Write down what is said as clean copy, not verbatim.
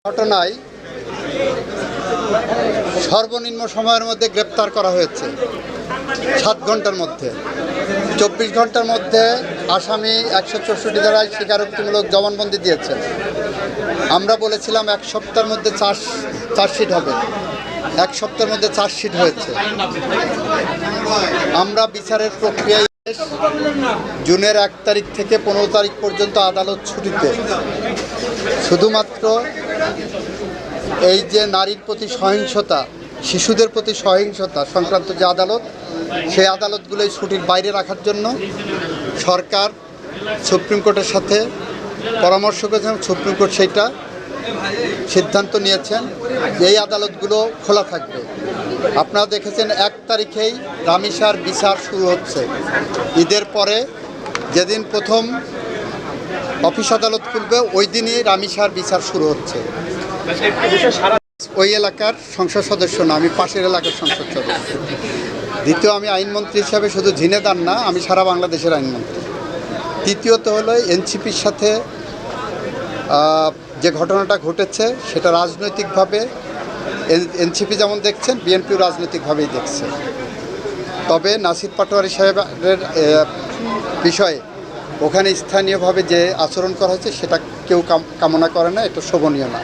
ঘটনায় সর্বনিম্ন সময়ের মধ্যে গ্রেপ্তার করা হয়েছে 7 ঘন্টার মধ্যে। 24 ঘন্টার মধ্যে আসামি 164 ধারায় স্বীকারোক্তিমূলক জবানবন্দি দিয়েছেন। আমরা বলেছিলাম 1 সপ্তাহের মধ্যে চার্জশিট হবে, 1 সপ্তাহের মধ্যে চার্জশিট হয়েছে। আমরা বিচারের প্রক্রিয়ায় জুনের 1 তারিখ থেকে 15 তারিখ পর্যন্ত আদালত ছুটিতে। শুধুমাত্র এই যে নারীর প্রতি সহিংসতা, শিশুদের প্রতি সহিংসতা সংক্রান্ত যে আদালত, সেই আদালতগুলোই ছুটির বাইরে রাখার জন্য সরকার সুপ্রিম কোর্টের সাথে পরামর্শ করেছেন। সুপ্রিম কোর্ট সেইটা সিদ্ধান্ত নিয়েছেন যে এই আদালতগুলো খোলা থাকবে। আপনারা দেখেছেন 1 তারিখেই রামিসার বিচার শুরু হচ্ছে। ঈদের পরে যেদিন প্রথম অফিস আদালত খুলবে ওই দিনই রামিসার বিচার শুরু হচ্ছে। ওই এলাকার সংসদ সদস্য না, আমি পাশের এলাকার সংসদ সদস্য। দ্বিতীয়, আমি আইনমন্ত্রী হিসাবে শুধু ঝিনেদার না, আমি সারা বাংলাদেশের আইনমন্ত্রী। তৃতীয়ত হলো এনসিপির সাথে যে ঘটনাটা ঘটেছে সেটা রাজনৈতিকভাবে এনসিপি যেমন দেখছেন, বিএনপিও রাজনৈতিকভাবেই দেখছে। তবে নাসির পাটোয়ারী সাহেবের বিষয়ে ওখানে স্থানীয়ভাবে যে আচরণ করা হয়েছে সেটা কেউ কামনা করে না, এটা শোভনীয় না।